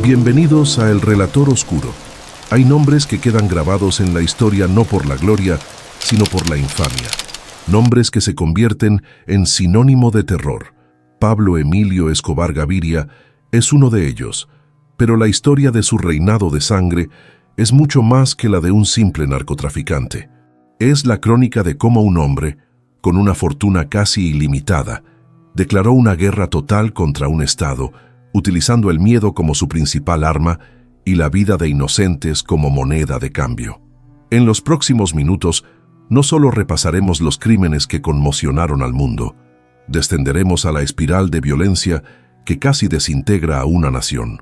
Bienvenidos a El Relator Oscuro. Hay nombres que quedan grabados en la historia no por la gloria, sino por la infamia. Nombres que se convierten en sinónimo de terror. Pablo Emilio Escobar Gaviria es uno de ellos, pero la historia de su reinado de sangre es mucho más que la de un simple narcotraficante. Es la crónica de cómo un hombre, con una fortuna casi ilimitada, declaró una guerra total contra un Estado, utilizando el miedo como su principal arma y la vida de inocentes como moneda de cambio. En los próximos minutos, no solo repasaremos los crímenes que conmocionaron al mundo, descenderemos a la espiral de violencia que casi desintegra a una nación.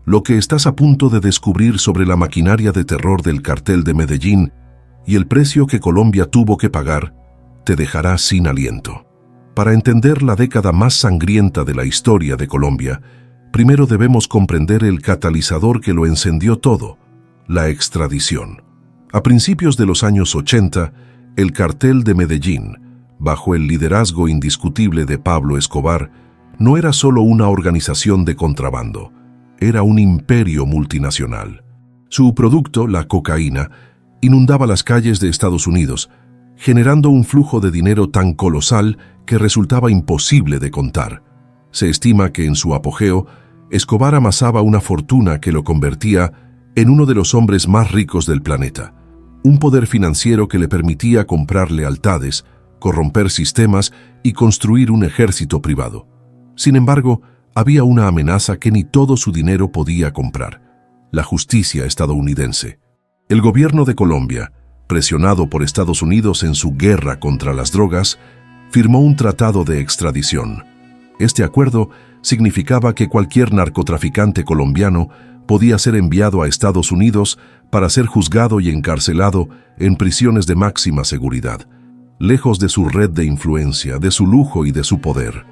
Lo que estás a punto de descubrir sobre la maquinaria de terror del cartel de Medellín y el precio que Colombia tuvo que pagar, te dejará sin aliento. Para entender la década más sangrienta de la historia de Colombia, primero debemos comprender el catalizador que lo encendió todo, la extradición. A principios de los años 80, el cartel de Medellín, bajo el liderazgo indiscutible de Pablo Escobar, no era solo una organización de contrabando, era un imperio multinacional. Su producto, la cocaína, inundaba las calles de Estados Unidos, generando un flujo de dinero tan colosal que resultaba imposible de contar. Se estima que en su apogeo, Escobar amasaba una fortuna que lo convertía en uno de los hombres más ricos del planeta. Un poder financiero que le permitía comprar lealtades, corromper sistemas y construir un ejército privado. Sin embargo, había una amenaza que ni todo su dinero podía comprar: la justicia estadounidense. El gobierno de Colombia, presionado por Estados Unidos en su guerra contra las drogas, firmó un tratado de extradición. Este acuerdo significaba que cualquier narcotraficante colombiano podía ser enviado a Estados Unidos para ser juzgado y encarcelado en prisiones de máxima seguridad, lejos de su red de influencia, de su lujo y de su poder.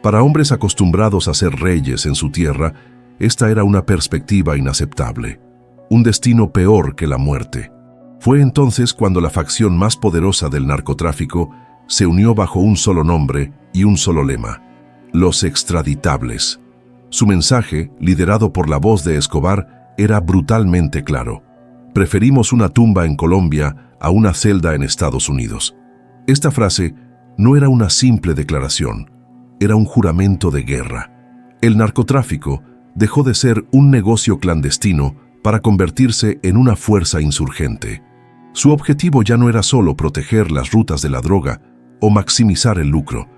Para hombres acostumbrados a ser reyes en su tierra, esta era una perspectiva inaceptable, un destino peor que la muerte. Fue entonces cuando la facción más poderosa del narcotráfico se unió bajo un solo nombre y un solo lema: los extraditables. Su mensaje, liderado por la voz de Escobar, era brutalmente claro: preferimos una tumba en Colombia a una celda en Estados Unidos. Esta frase no era una simple declaración, era un juramento de guerra. El narcotráfico dejó de ser un negocio clandestino para convertirse en una fuerza insurgente. Su objetivo ya no era solo proteger las rutas de la droga o maximizar el lucro.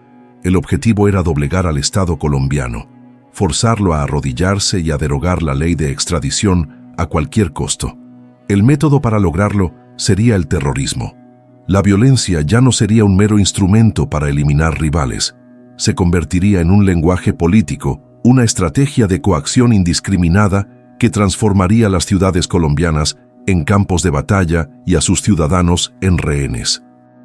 El objetivo era doblegar al Estado colombiano, forzarlo a arrodillarse y a derogar la ley de extradición a cualquier costo. El método para lograrlo sería el terrorismo. La violencia ya no sería un mero instrumento para eliminar rivales, se convertiría en un lenguaje político, una estrategia de coacción indiscriminada que transformaría las ciudades colombianas en campos de batalla y a sus ciudadanos en rehenes.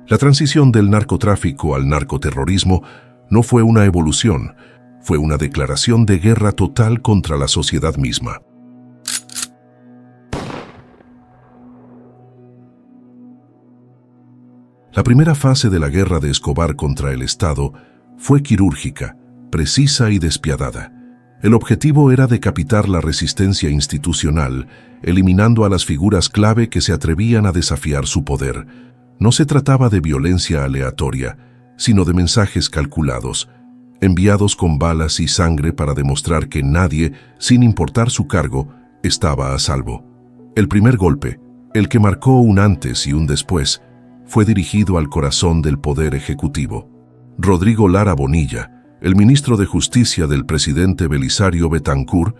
La transición del narcotráfico al narcoterrorismo no fue una evolución, fue una declaración de guerra total contra la sociedad misma. La primera fase de la guerra de Escobar contra el Estado fue quirúrgica, precisa y despiadada. El objetivo era decapitar la resistencia institucional, eliminando a las figuras clave que se atrevían a desafiar su poder. No se trataba de violencia aleatoria, sino de mensajes calculados, enviados con balas y sangre para demostrar que nadie, sin importar su cargo, estaba a salvo. El primer golpe, el que marcó un antes y un después, fue dirigido al corazón del poder ejecutivo. Rodrigo Lara Bonilla, el ministro de Justicia del presidente Belisario Betancur,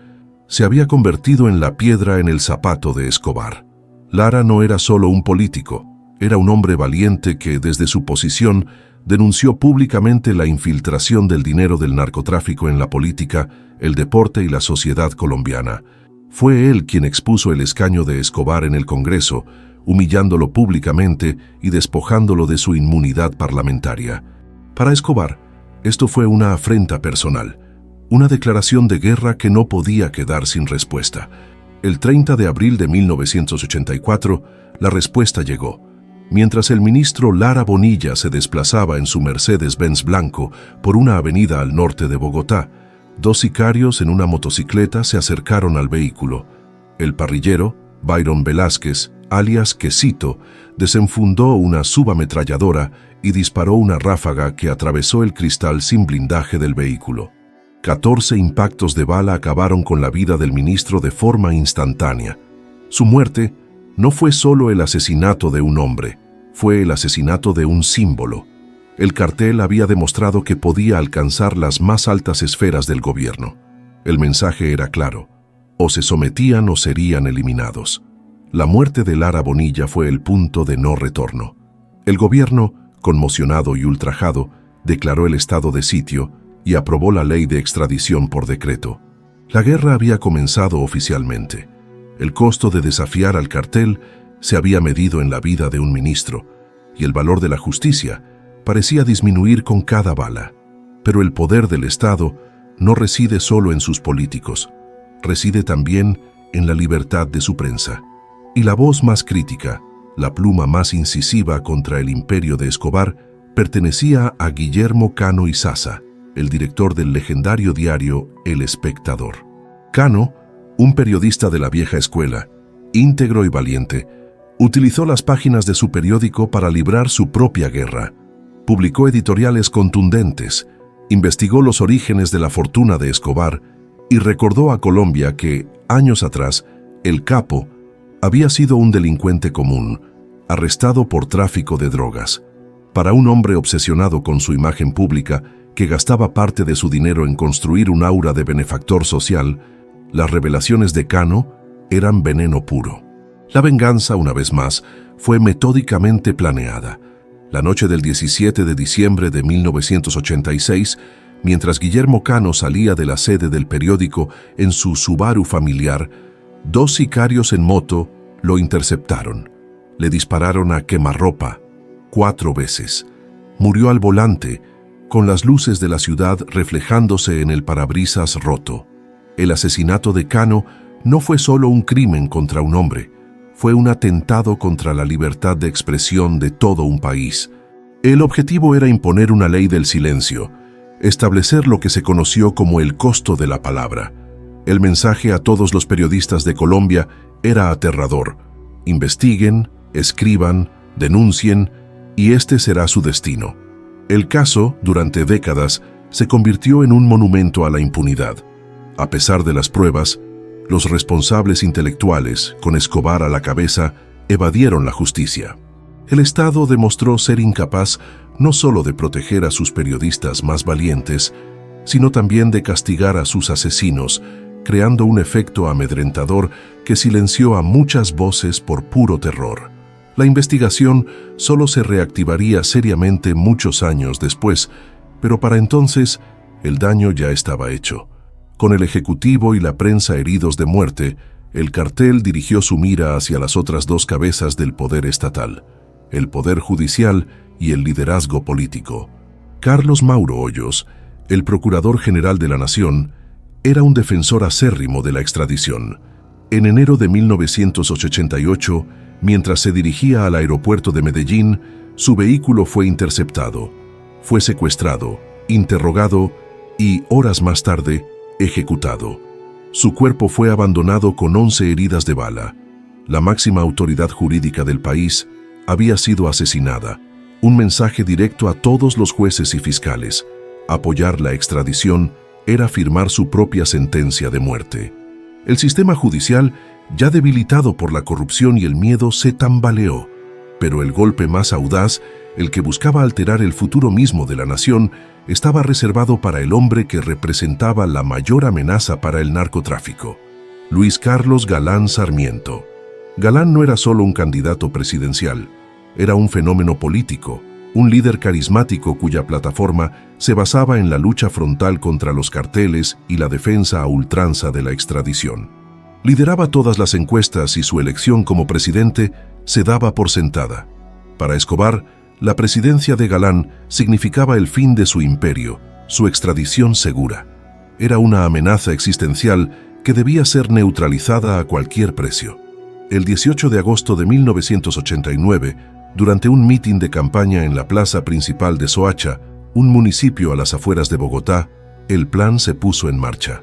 se había convertido en la piedra en el zapato de Escobar. Lara no era solo un político, era un hombre valiente que, desde su posición, denunció públicamente la infiltración del dinero del narcotráfico en la política, el deporte y la sociedad colombiana. Fue él quien expuso el escaño de Escobar en el Congreso, humillándolo públicamente y despojándolo de su inmunidad parlamentaria. Para Escobar, esto fue una afrenta personal, una declaración de guerra que no podía quedar sin respuesta. El 30 de abril de 1984, la respuesta llegó. Mientras el ministro Lara Bonilla se desplazaba en su Mercedes-Benz blanco por una avenida al norte de Bogotá, Dos sicarios en una motocicleta se acercaron al vehículo. El parrillero, Byron Velázquez, alias Quesito, desenfundó una subametralladora y disparó una ráfaga que atravesó el cristal sin blindaje del vehículo. 14 impactos de bala acabaron con la vida del ministro de forma instantánea. Su muerte no fue solo el asesinato de un hombre, fue el asesinato de un símbolo. El cartel había demostrado que podía alcanzar las más altas esferas del gobierno. El mensaje era claro: o se sometían o serían eliminados. La muerte de Lara Bonilla fue el punto de no retorno. El gobierno, conmocionado y ultrajado, declaró el estado de sitio y aprobó la ley de extradición por decreto. La guerra había comenzado oficialmente. El costo de desafiar al cartel se había medido en la vida de un ministro, y el valor de la justicia parecía disminuir con cada bala. Pero el poder del Estado no reside solo en sus políticos, reside también en la libertad de su prensa. Y la voz más crítica, la pluma más incisiva contra el imperio de Escobar, pertenecía a Guillermo Cano Izaza, el director del legendario diario El Espectador. Cano, un periodista de la vieja escuela, íntegro y valiente, utilizó las páginas de su periódico para librar su propia guerra. Publicó editoriales contundentes, investigó los orígenes de la fortuna de Escobar y recordó a Colombia que, años atrás, el Capo había sido un delincuente común, arrestado por tráfico de drogas. Para un hombre obsesionado con su imagen pública, que gastaba parte de su dinero en construir un aura de benefactor social, las revelaciones de Cano eran veneno puro. La venganza, una vez más, fue metódicamente planeada. La noche del 17 de diciembre de 1986, mientras Guillermo Cano salía de la sede del periódico en su Subaru familiar, dos sicarios en moto lo interceptaron. Le dispararon a quemarropa 4 veces. Murió al volante, con las luces de la ciudad reflejándose en el parabrisas roto. El asesinato de Cano no fue solo un crimen contra un hombre, fue un atentado contra la libertad de expresión de todo un país. El objetivo era imponer una ley del silencio, establecer lo que se conoció como el costo de la palabra. El mensaje a todos los periodistas de Colombia era aterrador: investiguen, escriban, denuncien, y este será su destino. El caso, durante décadas, se convirtió en un monumento a la impunidad. A pesar de las pruebas, los responsables intelectuales, con Escobar a la cabeza, evadieron la justicia. El Estado demostró ser incapaz no solo de proteger a sus periodistas más valientes, sino también de castigar a sus asesinos, creando un efecto amedrentador que silenció a muchas voces por puro terror. La investigación solo se reactivaría seriamente muchos años después, pero para entonces el daño ya estaba hecho. Con el Ejecutivo y la prensa heridos de muerte, el cartel dirigió su mira hacia las otras dos cabezas del poder estatal, el poder judicial y el liderazgo político. Carlos Mauro Hoyos, el Procurador General de la Nación, era un defensor acérrimo de la extradición. En enero de 1988, mientras se dirigía al aeropuerto de Medellín, su vehículo fue interceptado. Fue secuestrado, interrogado y, horas más tarde, ejecutado. Su cuerpo fue abandonado con 11 heridas de bala. La máxima autoridad jurídica del país había sido asesinada. Un mensaje directo a todos los jueces y fiscales: apoyar la extradición era firmar su propia sentencia de muerte. El sistema judicial, ya debilitado por la corrupción y el miedo, se tambaleó. Pero el golpe más audaz, el que buscaba alterar el futuro mismo de la nación, estaba reservado para el hombre que representaba la mayor amenaza para el narcotráfico: Luis Carlos Galán Sarmiento. Galán no era solo un candidato presidencial, era un fenómeno político, un líder carismático cuya plataforma se basaba en la lucha frontal contra los carteles y la defensa a ultranza de la extradición. Lideraba todas las encuestas y su elección como presidente se daba por sentada. Para Escobar, la presidencia de Galán significaba el fin de su imperio, su extradición segura. Era una amenaza existencial que debía ser neutralizada a cualquier precio. El 18 de agosto de 1989, durante un mitin de campaña en la plaza principal de Soacha, un municipio a las afueras de Bogotá, El plan se puso en marcha.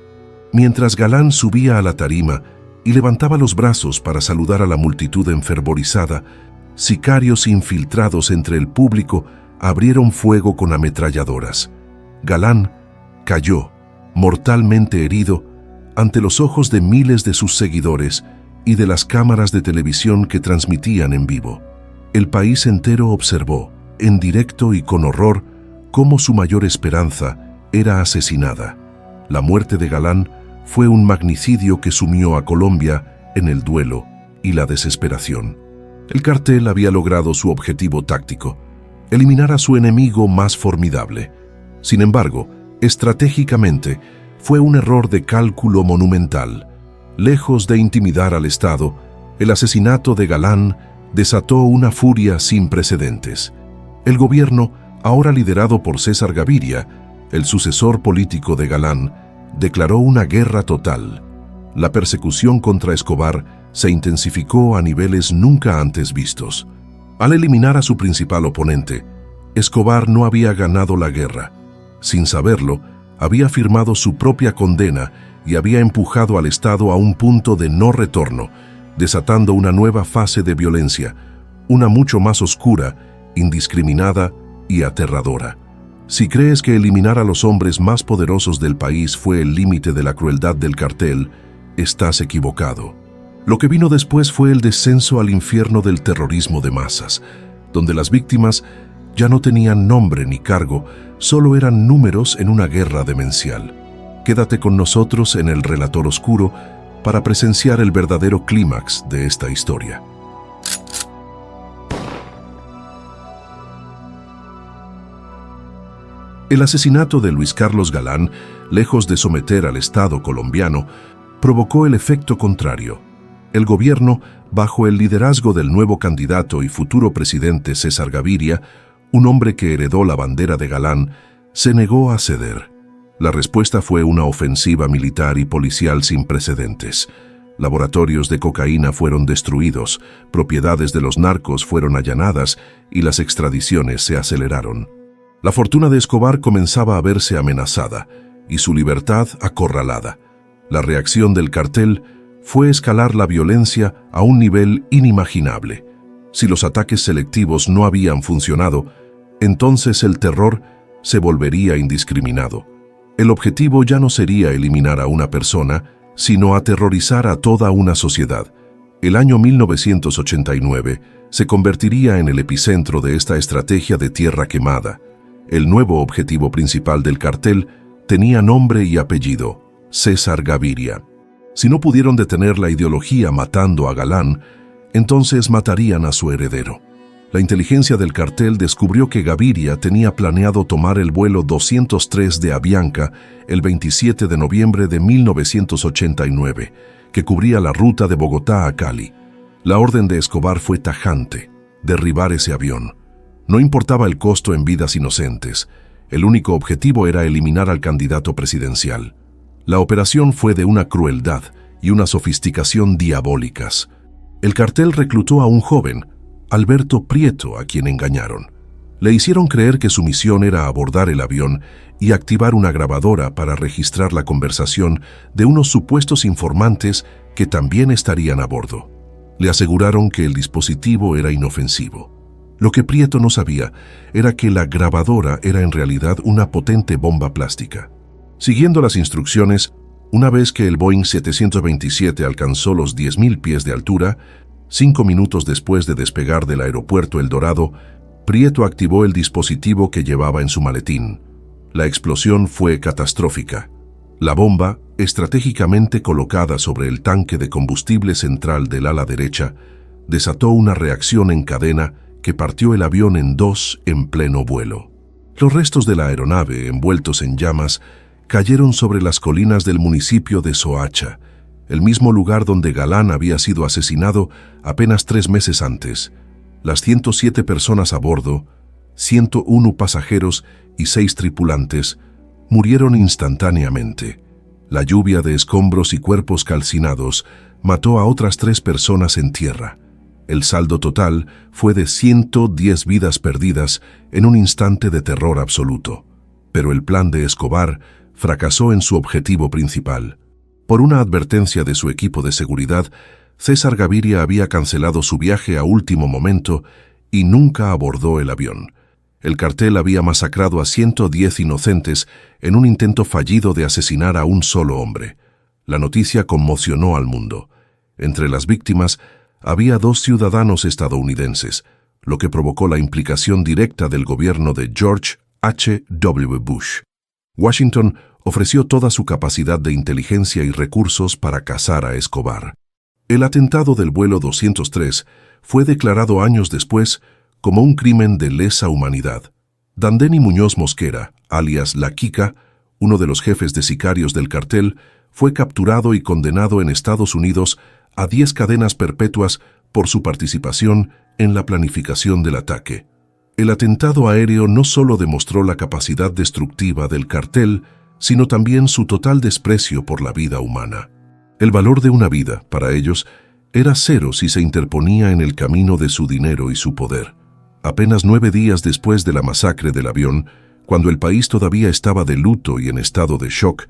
Mientras Galán subía a la tarima y levantaba los brazos para saludar a la multitud enfervorizada, sicarios infiltrados entre el público abrieron fuego con ametralladoras. Galán cayó, mortalmente herido, ante los ojos de miles de sus seguidores y de las cámaras de televisión que transmitían en vivo. El país entero observó, en directo y con horror, cómo su mayor esperanza era asesinada. La muerte de Galán fue un magnicidio que sumió a Colombia en el duelo y la desesperación. El cartel había logrado su objetivo táctico: eliminar a su enemigo más formidable. Sin embargo, estratégicamente, fue un error de cálculo monumental. Lejos de intimidar al Estado, el asesinato de Galán desató una furia sin precedentes. El gobierno, ahora liderado por César Gaviria, el sucesor político de Galán, declaró una guerra total. La persecución contra Escobar se intensificó a niveles nunca antes vistos. Al eliminar a su principal oponente, Escobar no había ganado la guerra. Sin saberlo, había firmado su propia condena y había empujado al Estado a un punto de no retorno, desatando una nueva fase de violencia, una mucho más oscura, indiscriminada y aterradora. Si crees que eliminar a los hombres más poderosos del país fue el límite de la crueldad del cartel, estás equivocado. Lo que vino después fue el descenso al infierno del terrorismo de masas, donde las víctimas ya no tenían nombre ni cargo, solo eran números en una guerra demencial. Quédate con nosotros en El Relator Oscuro para presenciar el verdadero clímax de esta historia. El asesinato de Luis Carlos Galán, lejos de someter al Estado colombiano, provocó el efecto contrario. El gobierno, bajo el liderazgo del nuevo candidato y futuro presidente César Gaviria, un hombre que heredó la bandera de Galán, se negó a ceder. La respuesta fue una ofensiva militar y policial sin precedentes. Laboratorios de cocaína fueron destruidos, propiedades de los narcos fueron allanadas y las extradiciones se aceleraron. La fortuna de Escobar comenzaba a verse amenazada y su libertad acorralada. La reacción del cartel fue escalar la violencia a un nivel inimaginable. Si los ataques selectivos no habían funcionado, entonces el terror se volvería indiscriminado. El objetivo ya no sería eliminar a una persona, sino aterrorizar a toda una sociedad. El año 1989 se convertiría en el epicentro de esta estrategia de tierra quemada. El nuevo objetivo principal del cartel tenía nombre y apellido: César Gaviria. Si no pudieron detener la ideología matando a Galán, entonces matarían a su heredero. La inteligencia del cartel descubrió que Gaviria tenía planeado tomar el vuelo 203 de Avianca el 27 de noviembre de 1989, que cubría la ruta de Bogotá a Cali. La orden de Escobar fue tajante: derribar ese avión. No importaba el costo en vidas inocentes. El único objetivo era eliminar al candidato presidencial. La operación fue de una crueldad y una sofisticación diabólicas. El cartel reclutó a un joven, Alberto Prieto, a quien engañaron. Le hicieron creer que su misión era abordar el avión y activar una grabadora para registrar la conversación de unos supuestos informantes que también estarían a bordo. Le aseguraron que el dispositivo era inofensivo. Lo que Prieto no sabía era que la grabadora era en realidad una potente bomba plástica. Siguiendo las instrucciones, una vez que el Boeing 727 alcanzó los 10.000 pies de altura, 5 minutos después de despegar del aeropuerto El Dorado, Prieto activó el dispositivo que llevaba en su maletín. La explosión fue catastrófica. La bomba, estratégicamente colocada sobre el tanque de combustible central del ala derecha, desató una reacción en cadena que partió el avión en dos en pleno vuelo. Los restos de la aeronave, envueltos en llamas, cayeron sobre las colinas del municipio de Soacha, el mismo lugar donde Galán había sido asesinado apenas 3 meses antes. Las 107 personas a bordo, 101 pasajeros y 6 tripulantes, murieron instantáneamente. La lluvia de escombros y cuerpos calcinados mató a otras 3 personas en tierra. El saldo total fue de 110 vidas perdidas en un instante de terror absoluto. Pero el plan de Escobar fracasó en su objetivo principal. Por una advertencia de su equipo de seguridad, César Gaviria había cancelado su viaje a último momento y nunca abordó el avión. El cartel había masacrado a 110 inocentes en un intento fallido de asesinar a un solo hombre. La noticia conmocionó al mundo. Entre las víctimas había 2 ciudadanos estadounidenses, lo que provocó la implicación directa del gobierno de George H.W. Bush. Washington ofreció toda su capacidad de inteligencia y recursos para cazar a Escobar. El atentado del vuelo 203 fue declarado años después como un crimen de lesa humanidad. Dandeny Muñoz Mosquera, alias La Quica, uno de los jefes de sicarios del cartel, fue capturado y condenado en Estados Unidos a 10 cadenas perpetuas por su participación en la planificación del ataque. El atentado aéreo no solo demostró la capacidad destructiva del cartel, sino también su total desprecio por la vida humana. El valor de una vida, para ellos, era cero si se interponía en el camino de su dinero y su poder. Apenas 9 días después de la masacre del avión, cuando el país todavía estaba de luto y en estado de shock,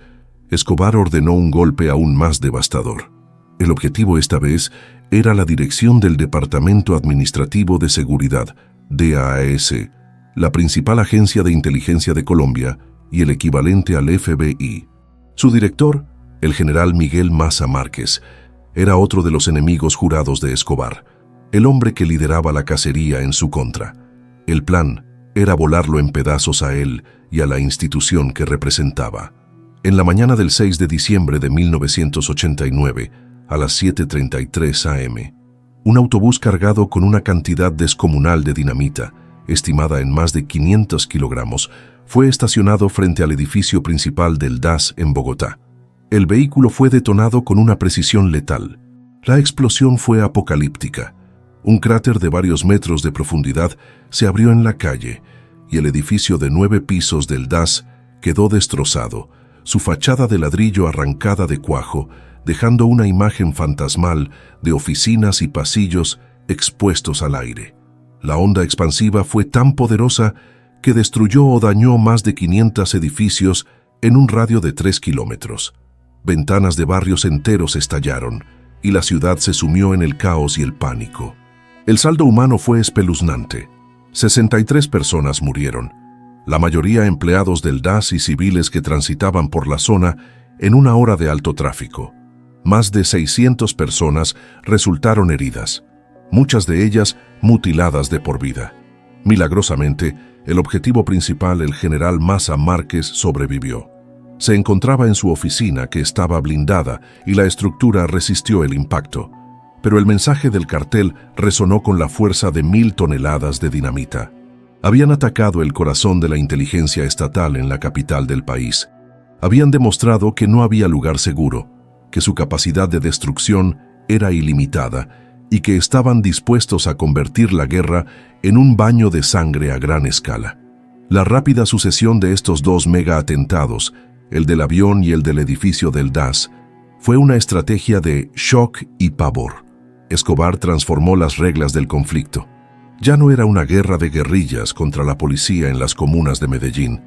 Escobar ordenó un golpe aún más devastador. El objetivo esta vez era la dirección del Departamento Administrativo de Seguridad, DAAS, la principal agencia de inteligencia de Colombia y el equivalente al FBI. Su director, el general Miguel Maza Márquez, era otro de los enemigos jurados de Escobar, el hombre que lideraba la cacería en su contra. El plan era volarlo en pedazos a él y a la institución que representaba. En la mañana del 6 de diciembre de 1989, a las 7:33 am, un autobús cargado con una cantidad descomunal de dinamita, estimada en más de 500 kilogramos, fue estacionado frente al edificio principal del DAS en Bogotá. El vehículo fue detonado con una precisión letal. La explosión fue apocalíptica. Un cráter de varios metros de profundidad se abrió en la calle y el edificio de 9 pisos del DAS quedó destrozado, su fachada de ladrillo arrancada de cuajo, dejando una imagen fantasmal de oficinas y pasillos expuestos al aire. La onda expansiva fue tan poderosa que destruyó o dañó más de 500 edificios en un radio de 3 kilómetros. Ventanas de barrios enteros estallaron y la ciudad se sumió en el caos y el pánico. El saldo humano fue espeluznante. 63 personas murieron, la mayoría empleados del DAS y civiles que transitaban por la zona en una hora de alto tráfico. Más de 600 personas resultaron heridas, muchas de ellas mutiladas de por vida. Milagrosamente, el objetivo principal, el general Maza Márquez, sobrevivió. Se encontraba en su oficina, que estaba blindada, y la estructura resistió el impacto. Pero el mensaje del cartel resonó con la fuerza de 1000 toneladas de dinamita. Habían atacado el corazón de la inteligencia estatal en la capital del país. Habían demostrado que no había lugar seguro, que su capacidad de destrucción era ilimitada y que estaban dispuestos a convertir la guerra en un baño de sangre a gran escala. La rápida sucesión de estos 2 mega atentados, el del avión y el del edificio del DAS, fue una estrategia de shock y pavor. Escobar transformó las reglas del conflicto. Ya no era una guerra de guerrillas contra la policía en las comunas de Medellín.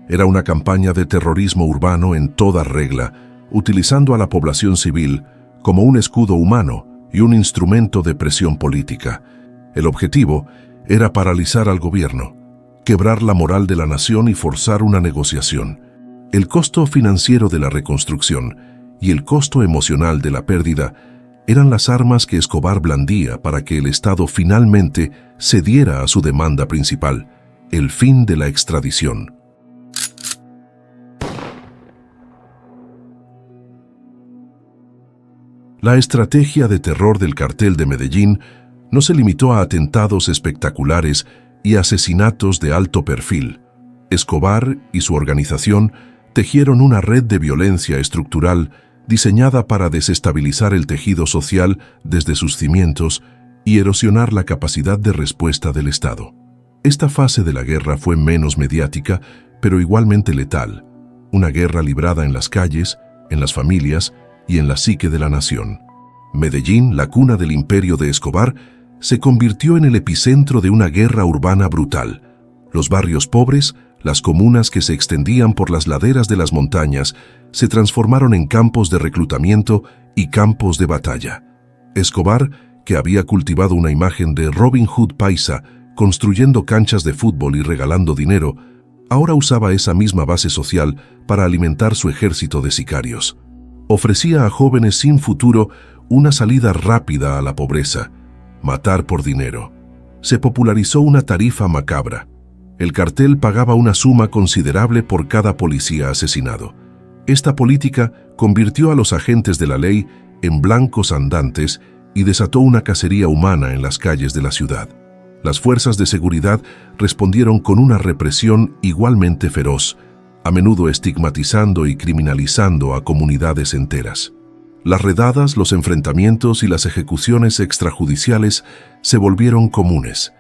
Era una campaña de terrorismo urbano en toda regla, utilizando a la población civil como un escudo humano y un instrumento de presión política. El objetivo era paralizar al gobierno, quebrar la moral de la nación y forzar una negociación. El costo financiero de la reconstrucción y el costo emocional de la pérdida eran las armas que Escobar blandía para que el Estado finalmente cediera a su demanda principal, el fin de la extradición. La estrategia de terror del cartel de Medellín no se limitó a atentados espectaculares y asesinatos de alto perfil. Escobar y su organización tejieron una red de violencia estructural diseñada para desestabilizar el tejido social desde sus cimientos y erosionar la capacidad de respuesta del Estado. Esta fase de la guerra fue menos mediática, pero igualmente letal. Una guerra librada en las calles, en las familias y en la psique de la nación. Medellín, la cuna del imperio de Escobar, se convirtió en el epicentro de una guerra urbana brutal. Los barrios pobres las comunas que se extendían por las laderas de las montañas se transformaron en campos de reclutamiento y campos de batalla. Escobar, que había cultivado una imagen de Robin Hood paisa, construyendo canchas de fútbol y regalando dinero, ahora usaba esa misma base social para alimentar su ejército de sicarios. Ofrecía a jóvenes sin futuro una salida rápida a la pobreza: matar por dinero. Se popularizó una tarifa macabra. El cartel pagaba una suma considerable por cada policía asesinado. Esta política convirtió a los agentes de la ley en blancos andantes y desató una cacería humana en las calles de la ciudad. Las fuerzas de seguridad respondieron con una represión igualmente feroz, a menudo estigmatizando y criminalizando a comunidades enteras. Las redadas, los enfrentamientos y las ejecuciones extrajudiciales se volvieron comunes.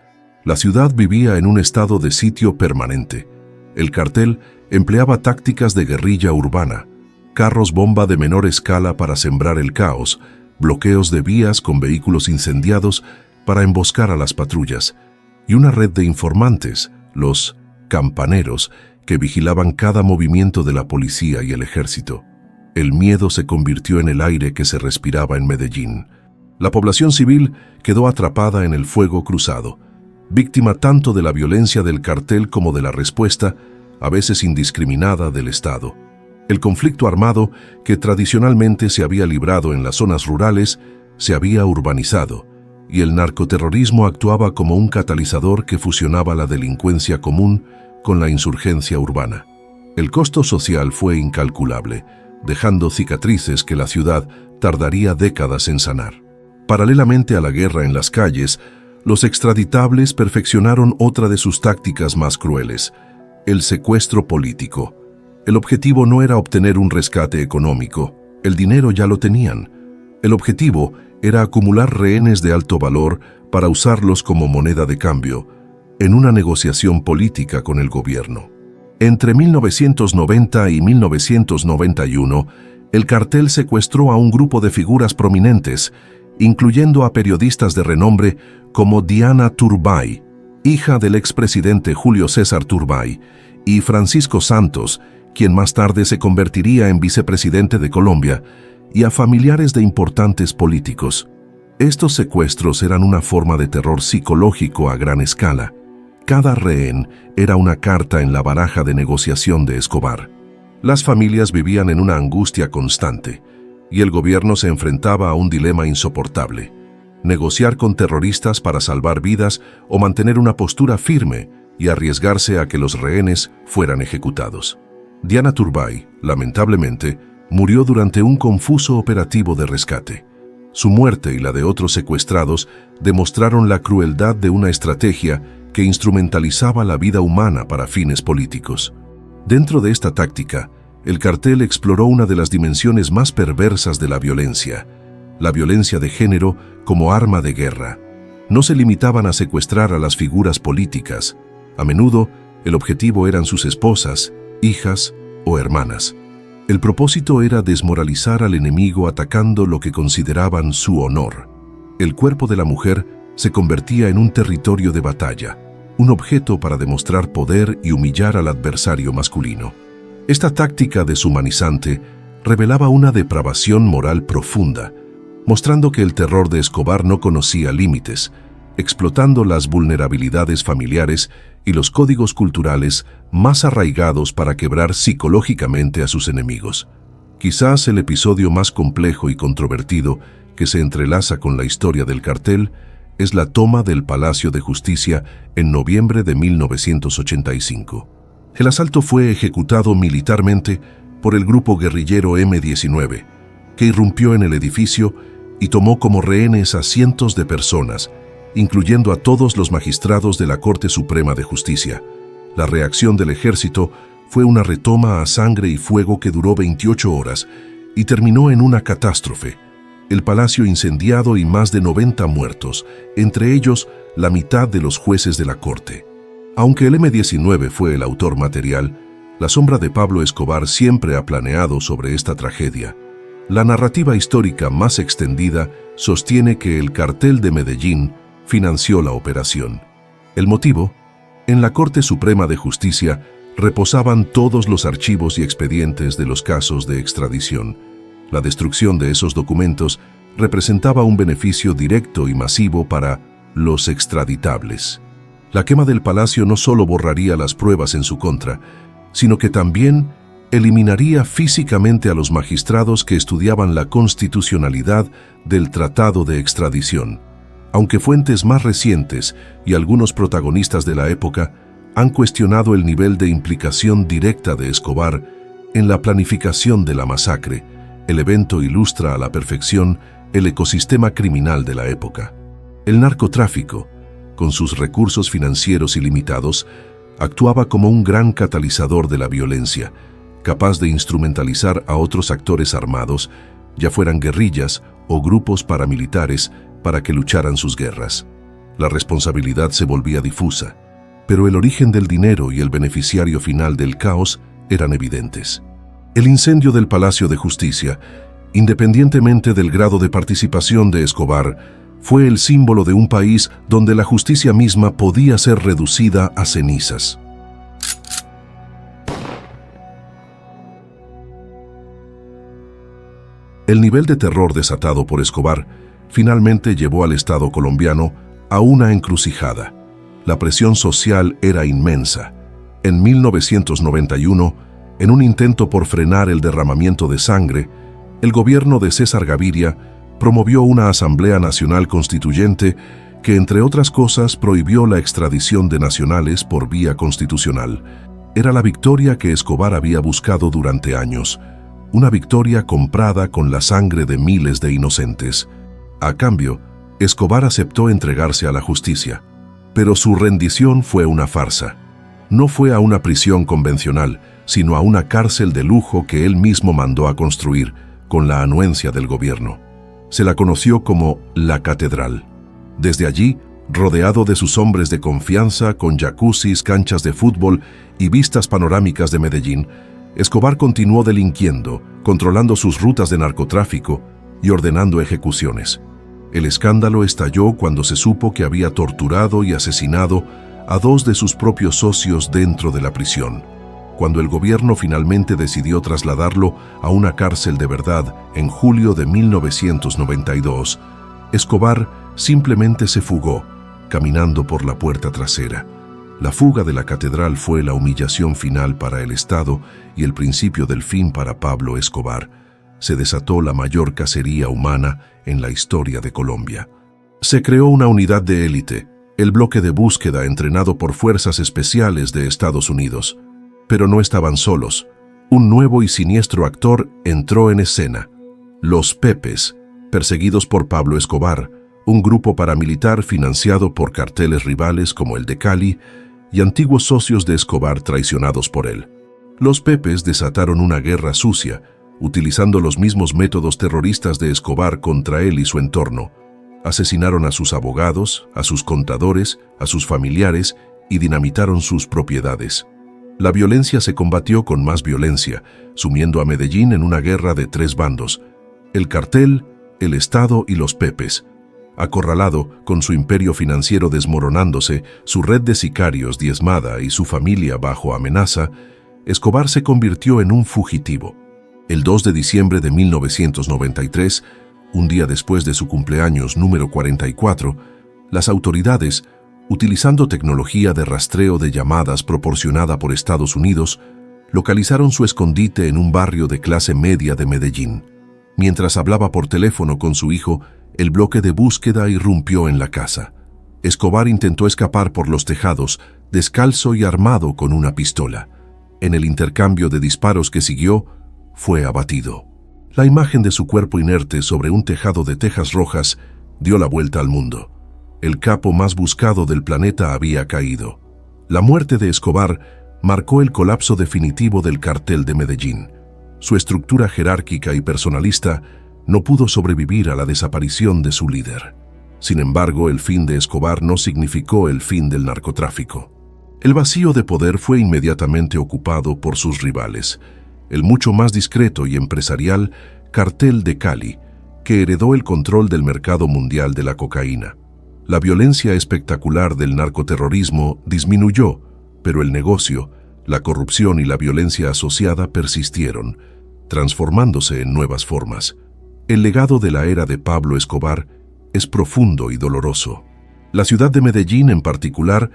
La ciudad vivía en un estado de sitio permanente. El cartel empleaba tácticas de guerrilla urbana, carros bomba de menor escala para sembrar el caos, bloqueos de vías con vehículos incendiados para emboscar a las patrullas, y una red de informantes, los campaneros, que vigilaban cada movimiento de la policía y el ejército. El miedo se convirtió en el aire que se respiraba en Medellín. La población civil quedó atrapada en el fuego cruzado, víctima tanto de la violencia del cartel como de la respuesta, a veces indiscriminada, del Estado. El conflicto armado, que tradicionalmente se había librado en las zonas rurales, se había urbanizado, y el narcoterrorismo actuaba como un catalizador que fusionaba la delincuencia común con la insurgencia urbana. El costo social fue incalculable, dejando cicatrices que la ciudad tardaría décadas en sanar. Paralelamente a la guerra en las calles, los extraditables perfeccionaron otra de sus tácticas más crueles: el secuestro político. El objetivo no era obtener un rescate económico, el dinero ya lo tenían. El objetivo era acumular rehenes de alto valor para usarlos como moneda de cambio, en una negociación política con el gobierno. Entre 1990 y 1991, el cartel secuestró a un grupo de figuras prominentes, incluyendo a periodistas de renombre como Diana Turbay, hija del expresidente Julio César Turbay, y Francisco Santos, quien más tarde se convertiría en vicepresidente de Colombia, y a familiares de importantes políticos. Estos secuestros eran una forma de terror psicológico a gran escala. Cada rehén era una carta en la baraja de negociación de Escobar. Las familias vivían en una angustia constante, y el gobierno se enfrentaba a un dilema insoportable: negociar con terroristas para salvar vidas o mantener una postura firme y arriesgarse a que los rehenes fueran ejecutados. Diana Turbay, lamentablemente, murió durante un confuso operativo de rescate. Su muerte y la de otros secuestrados demostraron la crueldad de una estrategia que instrumentalizaba la vida humana para fines políticos. Dentro de esta táctica, el cartel exploró una de las dimensiones más perversas de la violencia de género como arma de guerra. No se limitaban a secuestrar a las figuras políticas. A menudo, el objetivo eran sus esposas, hijas o hermanas. El propósito era desmoralizar al enemigo atacando lo que consideraban su honor. El cuerpo de la mujer se convertía en un territorio de batalla, un objeto para demostrar poder y humillar al adversario masculino. Esta táctica deshumanizante revelaba una depravación moral profunda, mostrando que el terror de Escobar no conocía límites, explotando las vulnerabilidades familiares y los códigos culturales más arraigados para quebrar psicológicamente a sus enemigos. Quizás el episodio más complejo y controvertido que se entrelaza con la historia del cartel es la toma del Palacio de Justicia en noviembre de 1985. El asalto fue ejecutado militarmente por el grupo guerrillero M-19, que irrumpió en el edificio y tomó como rehenes a cientos de personas, incluyendo a todos los magistrados de la Corte Suprema de Justicia. La reacción del ejército fue una retoma a sangre y fuego que duró 28 horas y terminó en una catástrofe: el palacio incendiado y más de 90 muertos, entre ellos la mitad de los jueces de la Corte. Aunque el M-19 fue el autor material, la sombra de Pablo Escobar siempre ha planeado sobre esta tragedia. La narrativa histórica más extendida sostiene que el cartel de Medellín financió la operación. El motivo: en la Corte Suprema de Justicia, reposaban todos los archivos y expedientes de los casos de extradición. La destrucción de esos documentos representaba un beneficio directo y masivo para los extraditables. La quema del palacio no solo borraría las pruebas en su contra, sino que también eliminaría físicamente a los magistrados que estudiaban la constitucionalidad del tratado de extradición. Aunque fuentes más recientes y algunos protagonistas de la época han cuestionado el nivel de implicación directa de Escobar en la planificación de la masacre, el evento ilustra a la perfección el ecosistema criminal de la época. El narcotráfico, con sus recursos financieros ilimitados, actuaba como un gran catalizador de la violencia, capaz de instrumentalizar a otros actores armados, ya fueran guerrillas o grupos paramilitares, para que lucharan sus guerras. La responsabilidad se volvía difusa, pero el origen del dinero y el beneficiario final del caos eran evidentes. El incendio del Palacio de Justicia, independientemente del grado de participación de Escobar, fue el símbolo de un país donde la justicia misma podía ser reducida a cenizas. El nivel de terror desatado por Escobar finalmente llevó al Estado colombiano a una encrucijada. La presión social era inmensa. En 1991, en un intento por frenar el derramamiento de sangre, el gobierno de César Gaviria promovió una Asamblea Nacional Constituyente que, entre otras cosas, prohibió la extradición de nacionales por vía constitucional. Era la victoria que Escobar había buscado durante años, una victoria comprada con la sangre de miles de inocentes. A cambio, Escobar aceptó entregarse a la justicia, pero su rendición fue una farsa. No fue a una prisión convencional, sino a una cárcel de lujo que él mismo mandó a construir, con la anuencia del gobierno. Se la conoció como La Catedral. Desde allí, rodeado de sus hombres de confianza, con jacuzzis, canchas de fútbol y vistas panorámicas de Medellín, Escobar continuó delinquiendo, controlando sus rutas de narcotráfico y ordenando ejecuciones. El escándalo estalló cuando se supo que había torturado y asesinado a dos de sus propios socios dentro de la prisión. Cuando el gobierno finalmente decidió trasladarlo a una cárcel de verdad en julio de 1992, Escobar simplemente se fugó, caminando por la puerta trasera. La fuga de la catedral fue la humillación final para el Estado y el principio del fin para Pablo Escobar. Se desató la mayor cacería humana en la historia de Colombia. Se creó una unidad de élite, el bloque de búsqueda entrenado por fuerzas especiales de Estados Unidos. Pero no estaban solos. Un nuevo y siniestro actor entró en escena: los Pepes, perseguidos por Pablo Escobar, un grupo paramilitar financiado por carteles rivales como el de Cali y antiguos socios de Escobar traicionados por él. Los Pepes desataron una guerra sucia, utilizando los mismos métodos terroristas de Escobar contra él y su entorno. Asesinaron a sus abogados, a sus contadores, a sus familiares y dinamitaron sus propiedades. La violencia se combatió con más violencia, sumiendo a Medellín en una guerra de tres bandos: el cartel, el Estado y los Pepes. Acorralado, con su imperio financiero desmoronándose, su red de sicarios diezmada y su familia bajo amenaza, Escobar se convirtió en un fugitivo. El 2 de diciembre de 1993, un día después de su cumpleaños número 44, las autoridades, utilizando tecnología de rastreo de llamadas proporcionada por Estados Unidos, localizaron su escondite en un barrio de clase media de Medellín. Mientras hablaba por teléfono con su hijo, el bloque de búsqueda irrumpió en la casa. Escobar intentó escapar por los tejados, descalzo y armado con una pistola. En el intercambio de disparos que siguió, fue abatido. La imagen de su cuerpo inerte sobre un tejado de tejas rojas dio la vuelta al mundo. El capo más buscado del planeta había caído. La muerte de Escobar marcó el colapso definitivo del cartel de Medellín. Su estructura jerárquica y personalista no pudo sobrevivir a la desaparición de su líder. Sin embargo, el fin de Escobar no significó el fin del narcotráfico. El vacío de poder fue inmediatamente ocupado por sus rivales, el mucho más discreto y empresarial Cartel de Cali, que heredó el control del mercado mundial de la cocaína. La violencia espectacular del narcoterrorismo disminuyó, pero el negocio, La corrupción y la violencia asociada persistieron, transformándose en nuevas formas. El legado de la era de Pablo Escobar es profundo y doloroso. La ciudad de Medellín, en particular,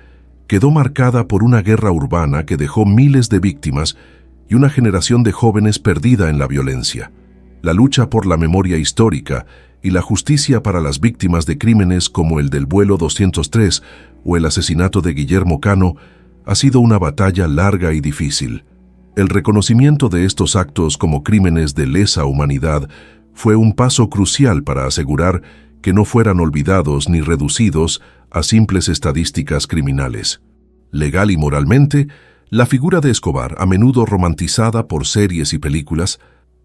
quedó marcada por una guerra urbana que dejó miles de víctimas y una generación de jóvenes perdida en la violencia. La lucha por la memoria histórica y la justicia para las víctimas de crímenes como el del vuelo 203 o el asesinato de Guillermo Cano ha sido una batalla larga y difícil. El reconocimiento de estos actos como crímenes de lesa humanidad fue un paso crucial para asegurar que no fueran olvidados ni reducidos a simples estadísticas criminales. Legal y moralmente, la figura de Escobar, a menudo romantizada por series y películas,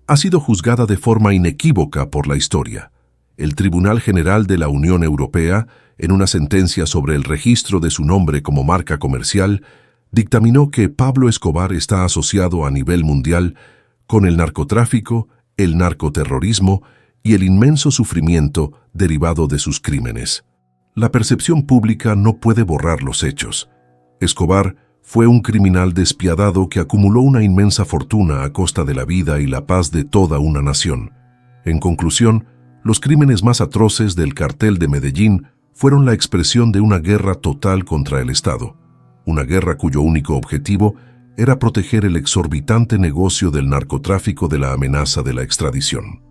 ha sido juzgada de forma inequívoca por la historia. El Tribunal General de la Unión Europea, en una sentencia sobre el registro de su nombre como marca comercial, dictaminó que Pablo Escobar está asociado a nivel mundial con el narcotráfico, el narcoterrorismo y el inmenso sufrimiento derivado de sus crímenes. La percepción pública no puede borrar los hechos. Escobar fue un criminal despiadado que acumuló una inmensa fortuna a costa de la vida y la paz de toda una nación. En conclusión, los crímenes más atroces del cartel de Medellín fueron la expresión de una guerra total contra el Estado, una guerra cuyo único objetivo era proteger el exorbitante negocio del narcotráfico de la amenaza de la extradición.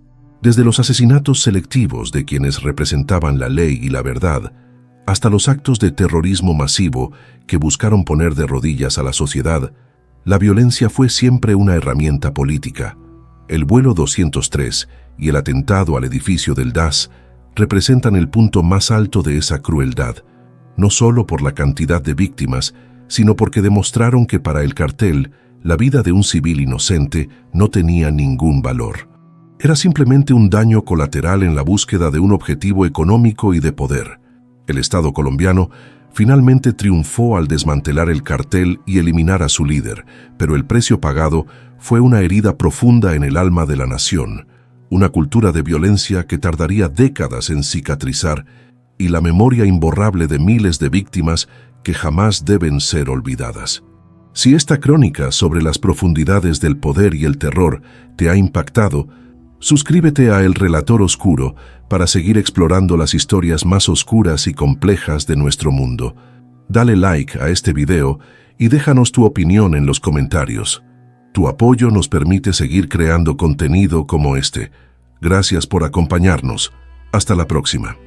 Desde los asesinatos selectivos de quienes representaban la ley y la verdad, hasta los actos de terrorismo masivo que buscaron poner de rodillas a la sociedad, la violencia fue siempre una herramienta política. El vuelo 203 y el atentado al edificio del DAS representan el punto más alto de esa crueldad, no solo por la cantidad de víctimas, sino porque demostraron que para el cartel la vida de un civil inocente no tenía ningún valor. Era simplemente un daño colateral en la búsqueda de un objetivo económico y de poder. El Estado colombiano finalmente triunfó al desmantelar el cartel y eliminar a su líder, pero el precio pagado fue una herida profunda en el alma de la nación, una cultura de violencia que tardaría décadas en cicatrizar y la memoria imborrable de miles de víctimas que jamás deben ser olvidadas. Si esta crónica sobre las profundidades del poder y el terror te ha impactado, suscríbete a El Relator Oscuro para seguir explorando las historias más oscuras y complejas de nuestro mundo. Dale like a este video y déjanos tu opinión en los comentarios. Tu apoyo nos permite seguir creando contenido como este. Gracias por acompañarnos. Hasta la próxima.